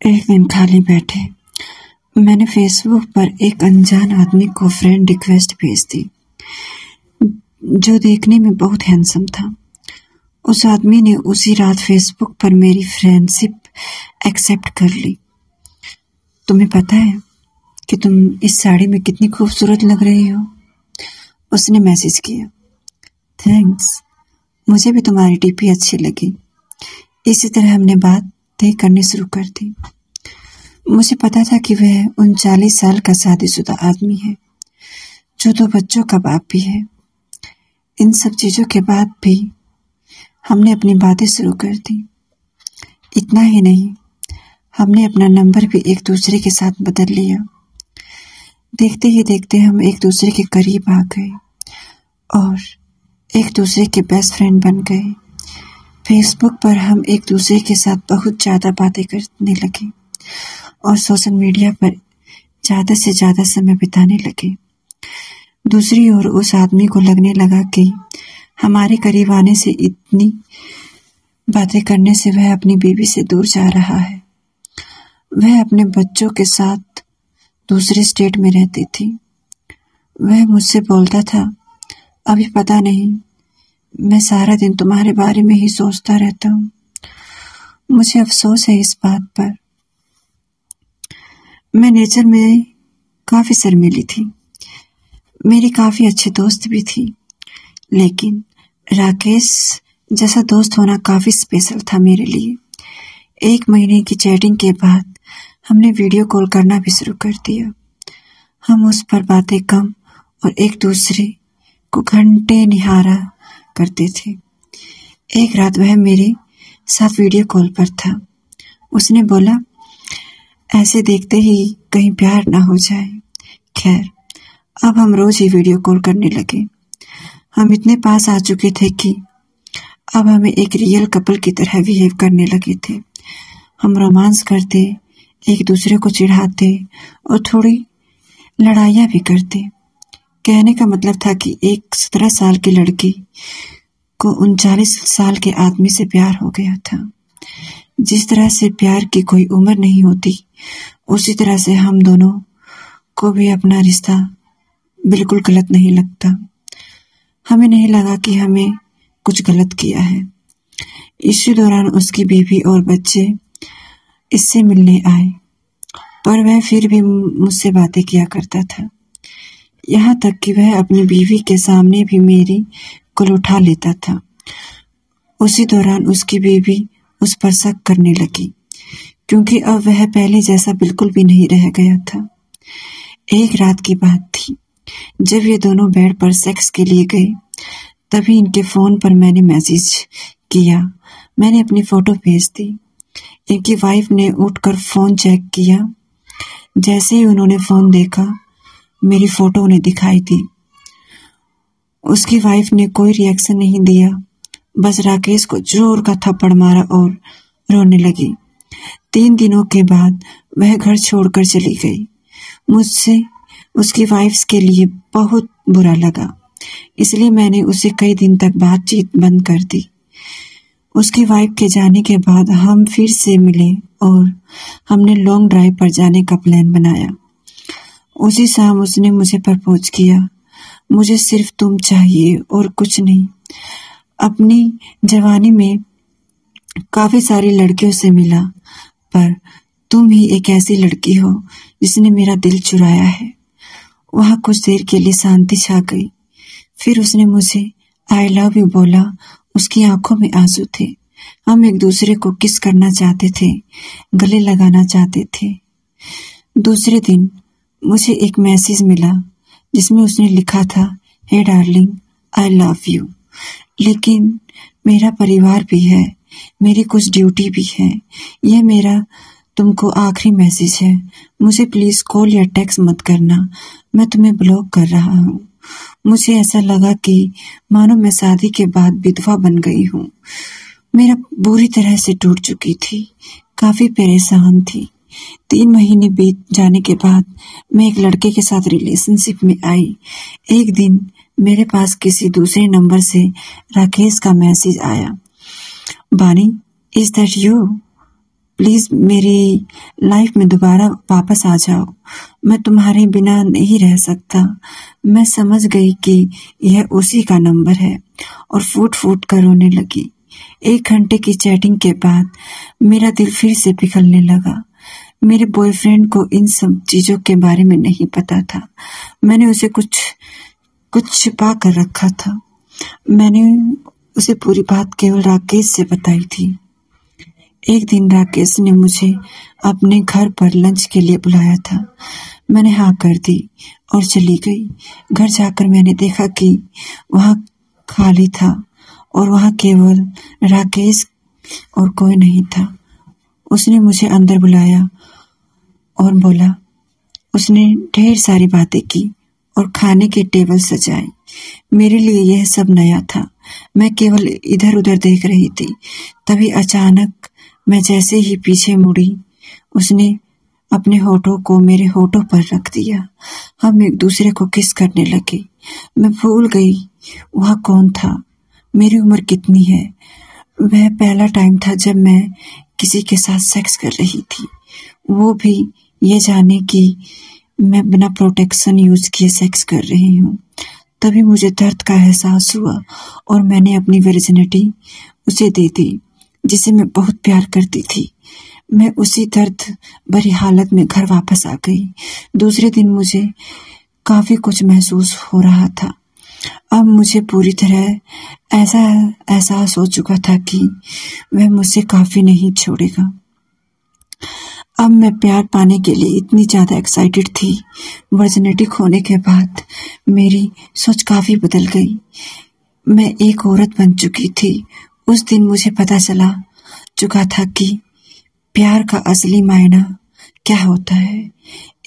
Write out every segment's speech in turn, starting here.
एक दिन खाली बैठे मैंने फेसबुक पर एक अनजान आदमी को फ्रेंड रिक्वेस्ट भेज दी, जो देखने में बहुत हैंडसम था। उस आदमी ने उसी रात फेसबुक पर मेरी फ्रेंडशिप एक्सेप्ट कर ली। तुम्हें पता है कि तुम इस साड़ी में कितनी खूबसूरत लग रही हो? उसने मैसेज किया। थैंक्स, मुझे भी तुम्हारी डीपी अच्छी लगी। इसी तरह हमने बातें करनी शुरू कर दी। मुझे पता था कि वह 39 साल का शादीशुदा आदमी है, जो 2 बच्चों का बाप भी है। इन सब चीजों के बाद भी हमने अपनी बातें शुरू कर दी। इतना ही नहीं, हमने अपना नंबर भी एक दूसरे के साथ बदल लिया। देखते ही देखते हम एक दूसरे के करीब आ गए और एक दूसरे के बेस्ट फ्रेंड बन गए। फेसबुक पर हम एक दूसरे के साथ बहुत ज्यादा बातें करने लगे और सोशल मीडिया पर ज्यादा से ज्यादा समय बिताने लगे। दूसरी ओर उस आदमी को लगने लगा कि हमारे करीब आने से, इतनी बातें करने से वह अपनी बीवी से दूर जा रहा है। वह अपने बच्चों के साथ दूसरे स्टेट में रहती थी। वह मुझसे बोलता था, अभी पता नहीं, मैं सारा दिन तुम्हारे बारे में ही सोचता रहता हूँ। मुझे अफसोस है इस बात पर। मैं नेचर में काफी शर्मीली थी। मेरी काफी अच्छे दोस्त भी थी, लेकिन राकेश जैसा दोस्त होना काफी स्पेशल था मेरे लिए। 1 महीने की चैटिंग के बाद हमने वीडियो कॉल करना भी शुरू कर दिया। हम उस पर बातें कम और एक दूसरे को घंटे निहारा करते थे। एक रात वह मेरे साथ वीडियो कॉल पर था। उसने बोला, ऐसे देखते ही कहीं प्यार ना हो जाए। खैर, अब हम रोज ही वीडियो कॉल करने लगे। हम इतने पास आ चुके थे कि अब हमें एक रियल कपल की तरह बिहेव करने लगे थे। हम रोमांस करते, एक दूसरे को चिढ़ाते और थोड़ी लड़ाइयाँ भी करते। कहने का मतलब था कि एक 17 साल की लड़की को 39 साल के आदमी से प्यार हो गया था। जिस तरह से प्यार की कोई उम्र नहीं होती, उसी तरह से हम दोनों को भी अपना रिश्ता बिल्कुल गलत नहीं लगता। हमें नहीं लगा कि हमें कुछ गलत किया है। इसी दौरान उसकी बीवी और बच्चे इससे मिलने आए, पर वह फिर भी मुझसे बातें किया करता था। यहाँ तक कि वह अपनी बीवी के सामने भी मेरी कॉल उठा लेता था। उसी दौरान उसकी बीवी उस पर शक करने लगी, क्योंकि अब वह पहले जैसा बिल्कुल भी नहीं रह गया था। एक रात की बात थी, जब ये दोनों बेड पर सेक्स के लिए गए, तभी इनके फोन पर मैंने मैसेज किया। मैंने अपनी फोटो भेज दी। इनकी वाइफ ने उठकर फोन चेक किया। जैसे ही उन्होंने फोन देखा, मेरी फोटो उन्हें दिखाई दी। उसकी वाइफ ने कोई रिएक्शन नहीं दिया, बस राकेश को जोर का थप्पड़ मारा और रोने लगी। 3 दिनों के बाद वह घर छोड़कर चली गई। मुझसे उसकी वाइफ के लिए बहुत बुरा लगा, इसलिए मैंने उसे कई दिन तक बातचीत बंद कर दी। उसकी वाइफ के जाने के बाद हम फिर से मिले और हमने लॉन्ग ड्राइव पर जाने का प्लान बनाया। उसी शाम उसने मुझे प्रपोज किया। मुझे सिर्फ तुम चाहिए और कुछ नहीं। अपनी जवानी में काफी सारी लड़कियों से मिला, पर तुम ही एक ऐसी लड़की हो जिसने मेरा दिल चुराया है। वहां कुछ देर के लिए शांति छा गई। फिर उसने मुझे आई लव यू बोला। उसकी आंखों में आंसू थे। हम एक दूसरे को किस करना चाहते थे, गले लगाना चाहते थे। दूसरे दिन मुझे एक मैसेज मिला जिसमें उसने लिखा था, हे डार्लिंग, आई लव यू, लेकिन मेरा परिवार भी है, मेरी कुछ ड्यूटी भी है। यह मेरा तुमको आखिरी मैसेज है। मुझे प्लीज कॉल या टेक्स्ट मत करना, मैं तुम्हें ब्लॉक कर रहा हूँ। मुझे ऐसा लगा कि मानो मैं शादी के बाद विधवा बन गई हूँ। मेरा बुरी तरह से टूट चुकी थी, काफी परेशान थी। 3 महीने बीत जाने के बाद मैं एक लड़के के साथ रिलेशनशिप में आई। एक दिन मेरे पास किसी दूसरे नंबर से राकेश का मैसेज आया, बानी, इज दैट यू? प्लीज मेरी लाइफ में दोबारा वापस आ जाओ, मैं तुम्हारे बिना नहीं रह सकता। मैं समझ गई कि यह उसी का नंबर है और फूट फूट कर रोने लगी। 1 घंटे की चैटिंग के बाद मेरा दिल फिर से पिघलने लगा। मेरे बॉयफ्रेंड को इन सब चीजों के बारे में नहीं पता था। मैंने उसे कुछ छिपा कर रखा था। मैंने उसे पूरी बात केवल राकेश से बताई थी। एक दिन राकेश ने मुझे अपने घर पर लंच के लिए बुलाया था। मैंने हाँ कर दी और चली गई। घर जाकर मैंने देखा कि वहाँ खाली था और वहाँ केवल राकेश और कोई नहीं था। उसने मुझे अंदर बुलाया और बोला। उसने ढेर सारी बातें की और खाने के टेबल सजाए। मेरे लिए यह सब नया था। मैं केवल इधर उधर देख रही थी। तभी अचानक मैं जैसे ही पीछे मुड़ी, उसने अपने होठों को मेरे होठों पर रख दिया। हम एक दूसरे को किस करने लगे। मैं भूल गई वहाँ कौन था, मेरी उम्र कितनी है। वह पहला टाइम था जब मैं किसी के साथ सेक्स कर रही थी, वो भी ये जाने कि मैं बिना प्रोटेक्शन यूज किए सेक्स कर रही हूँ। तभी मुझे दर्द का एहसास हुआ और मैंने अपनी वर्जिनिटी उसे दे दी, जिसे मैं बहुत प्यार करती थी। मैं उसी दर्द भरी हालत में घर वापस आ गई। दूसरे दिन मुझे काफी कुछ महसूस हो रहा था। अब मुझे पूरी तरह ऐसा एहसास हो चुका था कि वह मुझसे काफी नहीं छोड़ेगा। अब मैं प्यार पाने के लिए इतनी ज्यादा एक्साइटेड थी। वर्जिनिटी खोने के बाद मेरी सोच काफी बदल गई। मैं एक औरत बन चुकी थी। उस दिन मुझे पता चला चुका था कि प्यार का असली मायना क्या होता है।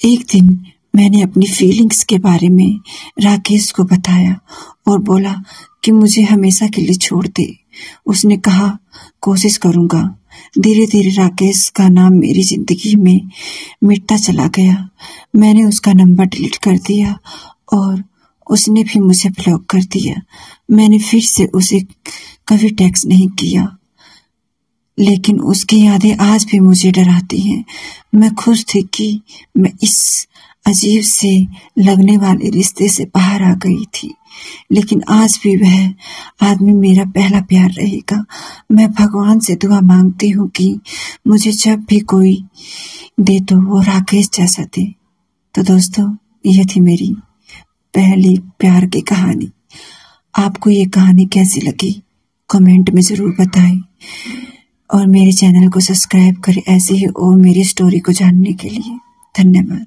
एक दिन मैंने अपनी फीलिंग्स के बारे में राकेश को बताया और बोला कि मुझे हमेशा के लिए छोड़ दे। उसने कहा कोशिश करूंगा। धीरे धीरे राकेश का नाम मेरी जिंदगी में मिटता चला गया। मैंने उसका नंबर डिलीट कर दिया और उसने भी मुझे ब्लॉक कर दिया। मैंने फिर से उसे कभी टेक्स्ट नहीं किया, लेकिन उसकी यादें आज भी मुझे डराती हैं। मैं खुश थी कि मैं इस अजीब से लगने वाले रिश्ते से बाहर आ गई थी, लेकिन आज भी वह आदमी मेरा पहला प्यार रहेगा। मैं भगवान से दुआ मांगती हूँ कि मुझे जब भी कोई दे तो वो राकेश जैसा दे। तो दोस्तों, यह थी मेरी पहली प्यार की कहानी। आपको ये कहानी कैसी लगी कमेंट में ज़रूर बताएं और मेरे चैनल को सब्सक्राइब करें ऐसे ही और मेरी स्टोरी को जानने के लिए। धन्यवाद।